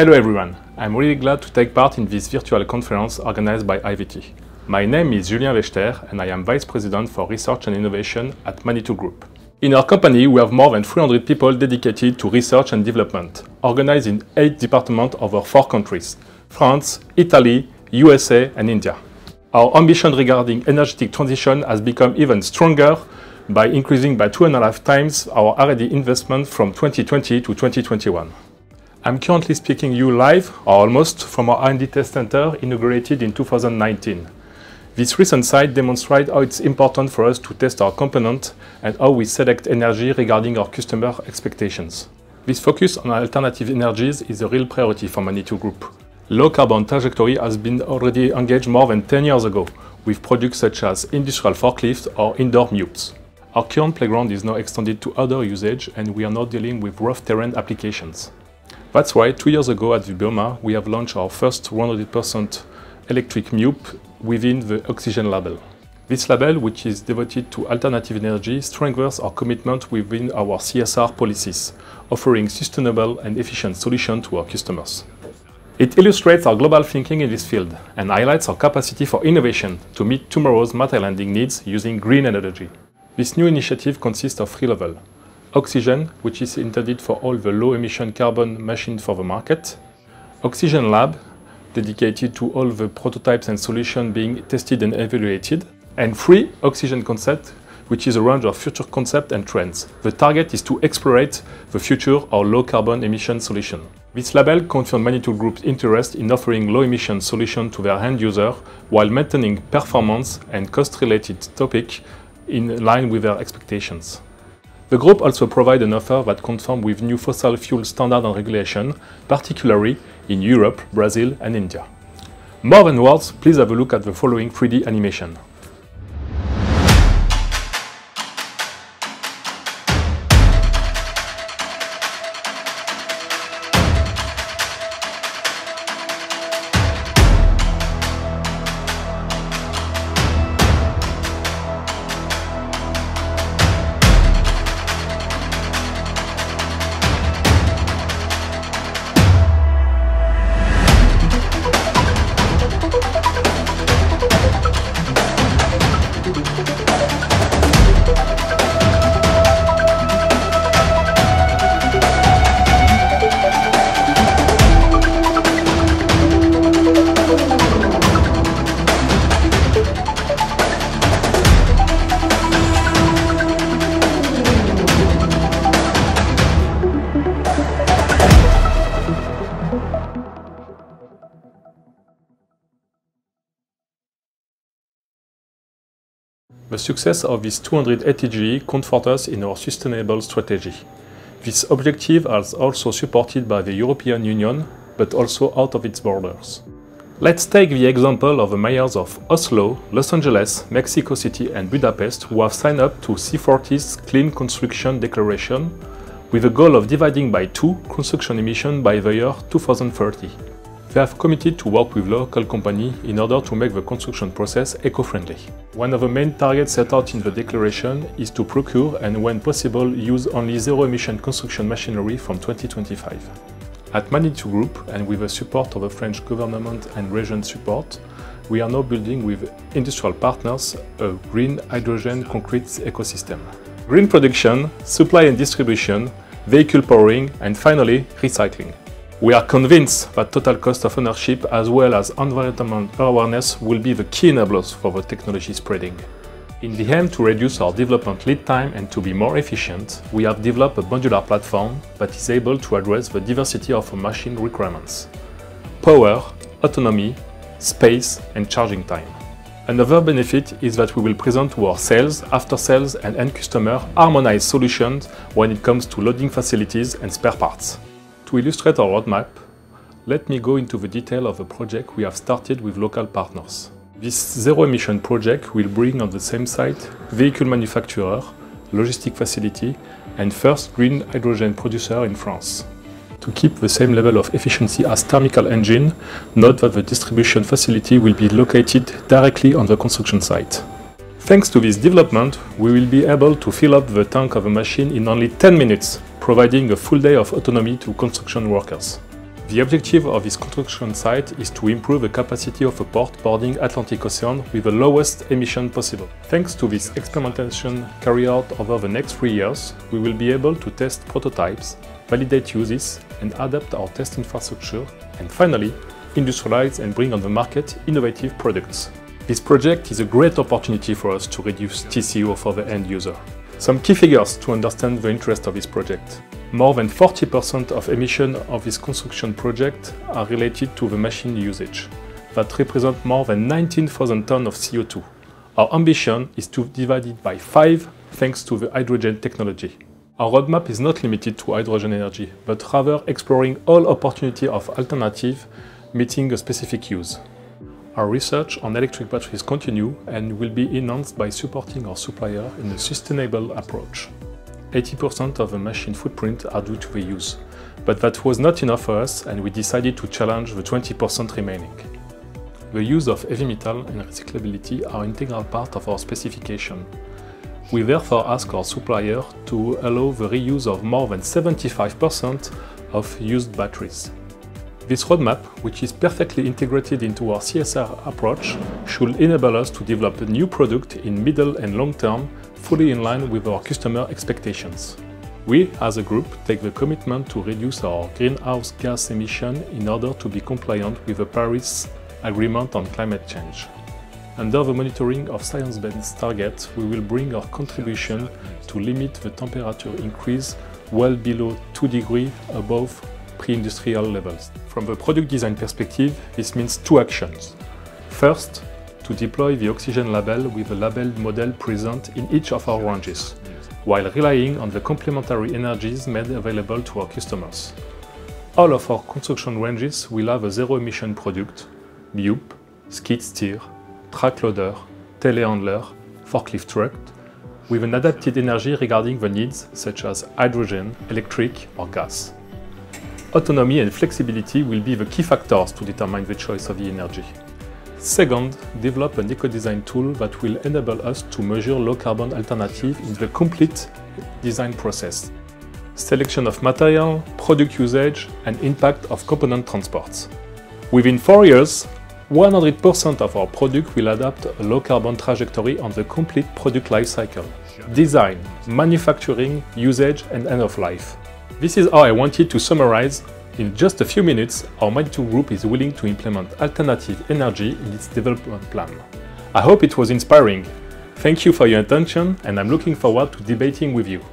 Hello everyone, I'm really glad to take part in this virtual conference organized by IVT. My name is Julien Wechter and I am Vice President for Research and Innovation at Manitou Group. In our company, we have more than 300 people dedicated to research and development, organized in 8 departments over 4 countries: France, Italy, USA and India. Our ambition regarding energetic transition has become even stronger by increasing by 2.5 times our R&D investment from 2020 to 2021. I'm currently speaking you live, or almost, from our R&D test center inaugurated in 2019. This recent site demonstrates how it's important for us to test our component and how we select energy regarding our customer expectations. This focus on alternative energies is a real priority for Manitou Group. Low carbon trajectory has been already engaged more than 10 years ago with products such as industrial forklifts or indoor mutes. Our current playground is now extended to other usage and we are now dealing with rough terrain applications. That's why 2 years ago at Vibioma we have launched our first 100% electric mute within the Oxygen label. This label, which is devoted to alternative energy, strengthens our commitment within our CSR policies, offering sustainable and efficient solutions to our customers. It illustrates our global thinking in this field and highlights our capacity for innovation to meet tomorrow's material handling needs using green energy. This new initiative consists of 3 levels. Oxygen, which is intended for all the low-emission carbon machines for the market. Oxygen Lab, dedicated to all the prototypes and solutions being tested and evaluated. And 3 Oxygen Concept, which is a range of future concepts and trends. The target is to explore the future of low-carbon emission solution. This label confirms Manitou Group's interest in offering low-emission solutions to their end user while maintaining performance and cost-related topics in line with their expectations. The group also provides an offer that conforms with new fossil fuel standards and regulation, particularly in Europe, Brazil and India. More than words, please have a look at the following 3D animation. The success of this 200 ATGE comforts us in our sustainable strategy. This objective is also supported by the European Union, but also out of its borders. Let's take the example of the mayors of Oslo, Los Angeles, Mexico City and Budapest who have signed up to C40's Clean Construction Declaration with a goal of dividing by 2 construction emissions by the year 2030. They have committed to work with local companies in order to make the construction process eco-friendly. One of the main targets set out in the declaration is to procure and, when possible, use only zero-emission construction machinery from 2025. At Manitou Group, and with the support of the French government and region support, we are now building with industrial partners a green hydrogen concrete ecosystem. Green production, supply and distribution, vehicle powering, and finally, recycling. We are convinced that total cost of ownership as well as environmental awareness will be the key enablers for the technology spreading. In the aim to reduce our development lead time and to be more efficient, we have developed a modular platform that is able to address the diversity of our machine requirements: power, autonomy, space and charging time. Another benefit is that we will present to our sales, after-sales and end customer harmonized solutions when it comes to loading facilities and spare parts. To illustrate our roadmap, let me go into the detail of the project we have started with local partners. This zero-emission project will bring on the same site vehicle manufacturer, logistic facility and first green hydrogen producer in France. To keep the same level of efficiency as thermal engine, note that the distribution facility will be located directly on the construction site. Thanks to this development, we will be able to fill up the tank of a machine in only 10 minutes, providing a full day of autonomy to construction workers. The objective of this construction site is to improve the capacity of a port boarding Atlantic Ocean with the lowest emission possible. Thanks to this experimentation carried out over the next 3 years, we will be able to test prototypes, validate uses, and adapt our test infrastructure, and finally, industrialize and bring on the market innovative products. This project is a great opportunity for us to reduce TCO for the end user. Some key figures to understand the interest of this project. More than 40% of emissions of this construction project are related to the machine usage. That represents more than 19,000 tons of CO2. Our ambition is to divide it by 5 thanks to the hydrogen technology. Our roadmap is not limited to hydrogen energy, but rather exploring all opportunities of alternative meeting a specific use. Our research on electric batteries continue and will be enhanced by supporting our supplier in a sustainable approach. 80% of the machine footprint are due to the use, but that was not enough for us and we decided to challenge the 20% remaining. The use of heavy metal and recyclability are an integral part of our specification. We therefore ask our supplier to allow the reuse of more than 75% of used batteries. This roadmap, which is perfectly integrated into our CSR approach, should enable us to develop a new product in middle and long term, fully in line with our customer expectations. We, as a group, take the commitment to reduce our greenhouse gas emission in order to be compliant with the Paris Agreement on climate change. Under the monitoring of science-based targets, we will bring our contribution to limit the temperature increase well below 2 degrees above pre-industrial levels. From the product design perspective, this means 2 actions. First, to deploy the oxygen label with a labeled model present in each of our ranges, while relying on the complementary energies made available to our customers. All of our construction ranges will have a zero-emission product, BUP, skid steer, track loader, telehandler, forklift truck, with an adapted energy regarding the needs such as hydrogen, electric or gas. Autonomy and flexibility will be the key factors to determine the choice of the energy. Second, develop an eco-design tool that will enable us to measure low-carbon alternatives in the complete design process. Selection of material, product usage, and impact of component transports. Within 4 years, 100% of our product will adopt a low-carbon trajectory on the complete product life cycle. Design, manufacturing, usage, and end of life. This is how I wanted to summarize. In just a few minutes, our Manitou Group is willing to implement alternative energy in its development plan. I hope it was inspiring. Thank you for your attention and I'm looking forward to debating with you.